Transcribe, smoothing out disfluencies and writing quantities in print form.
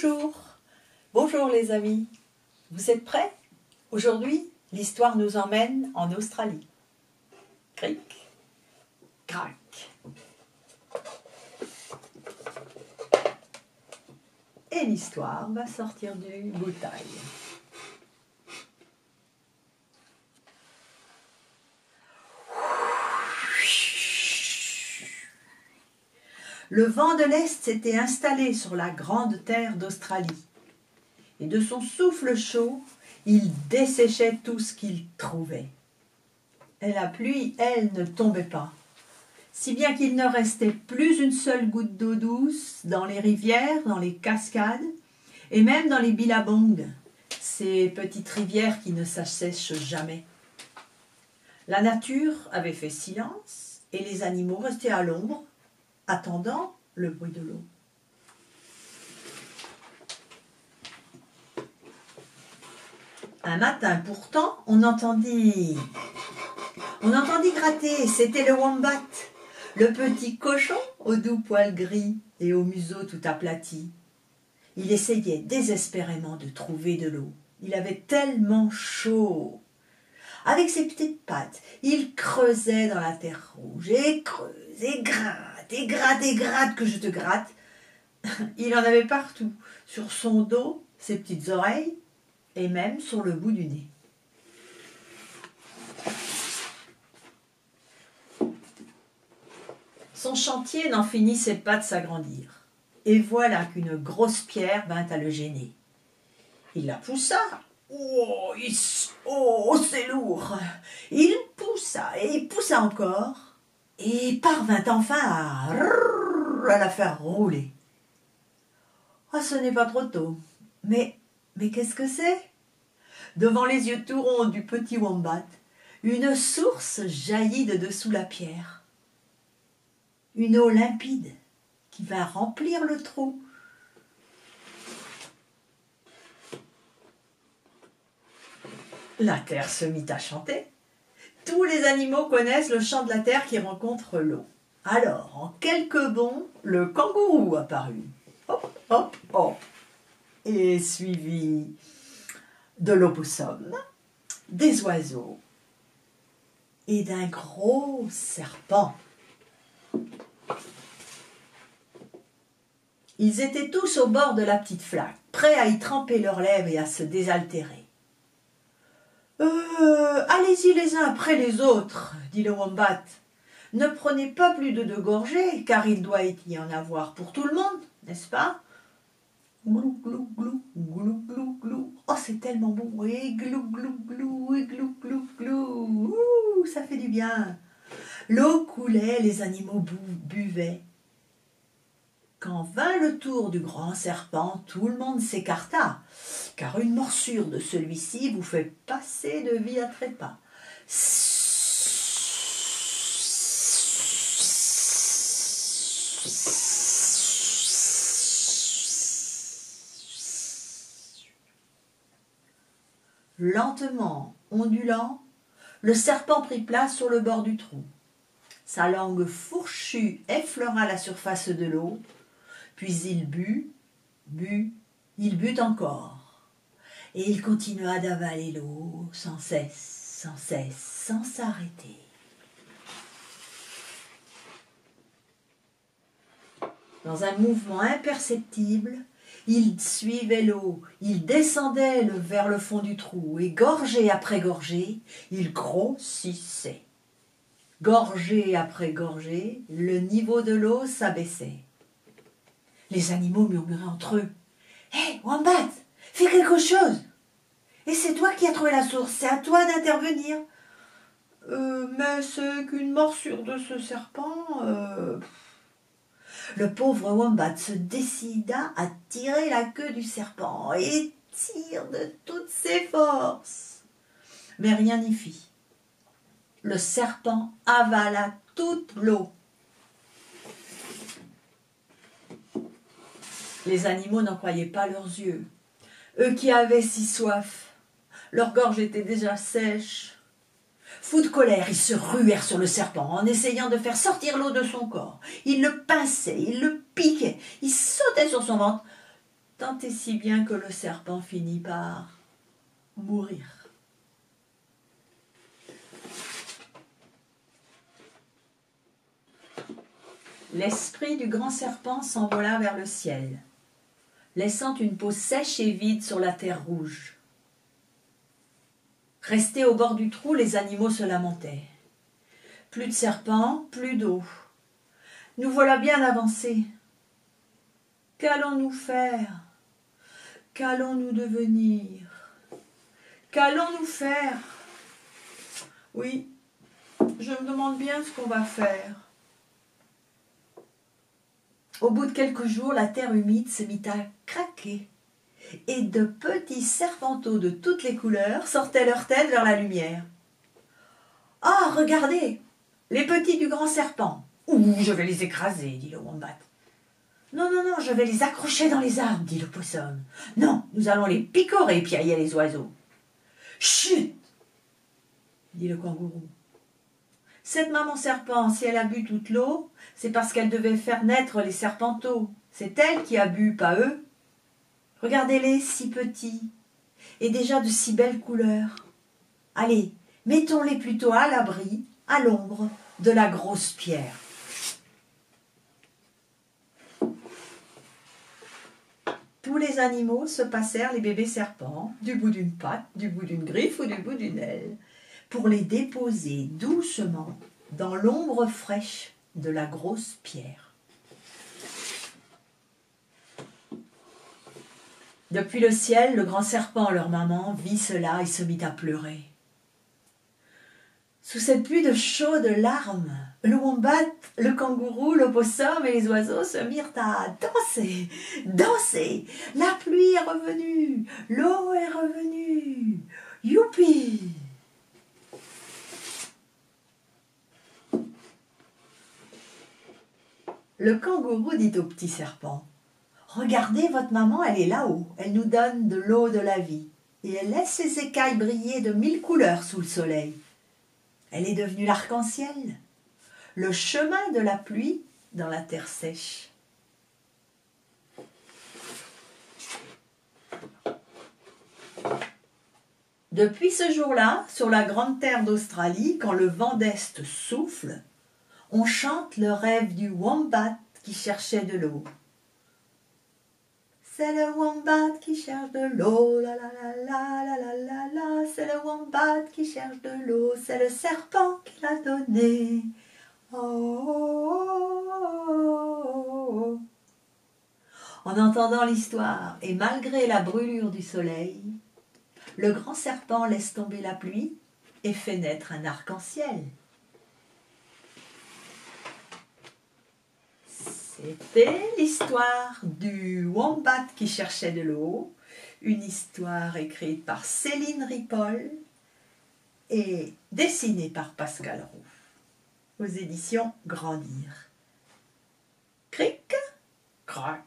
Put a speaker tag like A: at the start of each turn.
A: Bonjour, bonjour les amis, vous êtes prêts? Aujourd'hui, l'histoire nous emmène en Australie. Cric, crac. Et l'histoire va sortir du bouteille. Le vent de l'Est s'était installé sur la grande terre d'Australie. Et de son souffle chaud, il desséchait tout ce qu'il trouvait. Et la pluie, elle, ne tombait pas. Si bien qu'il ne restait plus une seule goutte d'eau douce dans les rivières, dans les cascades, et même dans les billabongs, ces petites rivières qui ne s'assèchent jamais. La nature avait fait silence, et les animaux restaient à l'ombre, attendant le bruit de l'eau. Un matin pourtant, on entendit gratter, c'était le wombat, le petit cochon au doux poil gris et au museau tout aplati. Il essayait désespérément de trouver de l'eau. Il avait tellement chaud. Avec ses petites pattes, il creusait dans la terre rouge et creuse et gratte et gratte et gratte que je te gratte. Il en avait partout, sur son dos, ses petites oreilles et même sur le bout du nez. Son chantier n'en finissait pas de s'agrandir. Et voilà qu'une grosse pierre vint à le gêner. Il la poussa. Oh, c'est lourd. Il poussa et il poussa encore et parvint enfin à la faire rouler. Ah, ce n'est pas trop tôt. Mais qu'est-ce que c'est? Devant les yeux tout ronds du petit wombat, une source jaillit de dessous la pierre. Une eau limpide qui va remplir le trou. La terre se mit à chanter. Tous les animaux connaissent le chant de la terre qui rencontre l'eau. Alors, en quelques bonds, le kangourou apparut. Hop, hop, hop. Et suivi de l'opossum, des oiseaux et d'un gros serpent. Ils étaient tous au bord de la petite flaque, prêts à y tremper leurs lèvres et à se désaltérer. Allez-y les uns après les autres, dit le wombat. Ne prenez pas plus de 2 gorgées, car il doit y en avoir pour tout le monde, n'est-ce pas? Glou, glou, glou, glou, glou, glou. Oh, c'est tellement bon. Et glou, glou, glou, et glou, glou, glou. Ouh, ça fait du bien. L'eau coulait, les animaux buvaient. Quand vint le tour du grand serpent, tout le monde s'écarta, car une morsure de celui-ci vous fait passer de vie à trépas. Lentement, ondulant, le serpent prit place sur le bord du trou. Sa langue fourchue effleura la surface de l'eau, puis il but, il but encore. Et il continua d'avaler l'eau sans cesse, sans s'arrêter. Dans un mouvement imperceptible, il suivait l'eau, il descendait vers le fond du trou, et gorgée après gorgée, il grossissait. Gorgée après gorgée, le niveau de l'eau s'abaissait. Les animaux murmuraient entre eux. « Hé, wombat, fais quelque chose! Et c'est toi qui as trouvé la source, c'est à toi d'intervenir. » Mais c'est qu'une morsure de ce serpent. Le pauvre wombat se décida à tirer la queue du serpent et tire de toutes ses forces. Mais rien n'y fit. Le serpent avala toute l'eau. Les animaux n'en croyaient pas leurs yeux. Eux qui avaient si soif, leur gorge était déjà sèche. Fous de colère, ils se ruèrent sur le serpent en essayant de faire sortir l'eau de son corps. Ils le pinçaient, ils le piquaient, ils sautaient sur son ventre. tant et si bien que le serpent finit par mourir. L'esprit du grand serpent s'envola vers le ciel, laissant une peau sèche et vide sur la terre rouge. Restés au bord du trou, les animaux se lamentaient. Plus de serpents, plus d'eau. Nous voilà bien avancés. Qu'allons-nous faire? Qu'allons-nous devenir? Qu'allons-nous faire? Oui, je me demande bien ce qu'on va faire. Au bout de quelques jours, la terre humide se mit à craquer et de petits serpenteaux de toutes les couleurs sortaient leur tête vers la lumière. « Ah, regardez, les petits du grand serpent. Ouh, je vais les écraser, dit le wombat. Non, non, non, je vais les accrocher dans les arbres, dit le possum. Non, nous allons les picorer, piaillaient les oiseaux. Chut, dit le kangourou. Cette maman serpent, si elle a bu toute l'eau, c'est parce qu'elle devait faire naître les serpenteaux. C'est elle qui a bu, pas eux. Regardez-les, si petits, et déjà de si belles couleurs. Allez, mettons-les plutôt à l'abri, à l'ombre de la grosse pierre. Tous les animaux se passèrent les bébés serpents, du bout d'une patte, du bout d'une griffe ou du bout d'une aile, pour les déposer doucement dans l'ombre fraîche de la grosse pierre. Depuis le ciel, le grand serpent, leur maman, vit cela et se mit à pleurer. Sous cette pluie de chaudes larmes, le wombat, le kangourou, l'opossum et les oiseaux se mirent à danser, danser. La pluie est revenue, l'eau est revenue. Youpi! Le kangourou dit au petit serpent: « Regardez, votre maman, elle est là-haut. Elle nous donne de l'eau de la vie. Et elle laisse ses écailles briller de 1000 couleurs sous le soleil. Elle est devenue l'arc-en-ciel, le chemin de la pluie dans la terre sèche. » Depuis ce jour-là, sur la grande terre d'Australie, quand le vent d'Est souffle, on chante le rêve du wombat qui cherchait de l'eau. C'est le wombat qui cherche de l'eau, la la la la la la la la. C'est le wombat qui cherche de l'eau, c'est le serpent qui l'a donné. Oh, oh, oh, oh. En entendant l'histoire, et malgré la brûlure du soleil, le grand serpent laisse tomber la pluie et fait naître un arc-en-ciel. C'était l'histoire du wombat qui cherchait de l'eau, une histoire écrite par Céline Ripoll et dessinée par Pascal Roux, aux éditions Grandir. Cric, crac.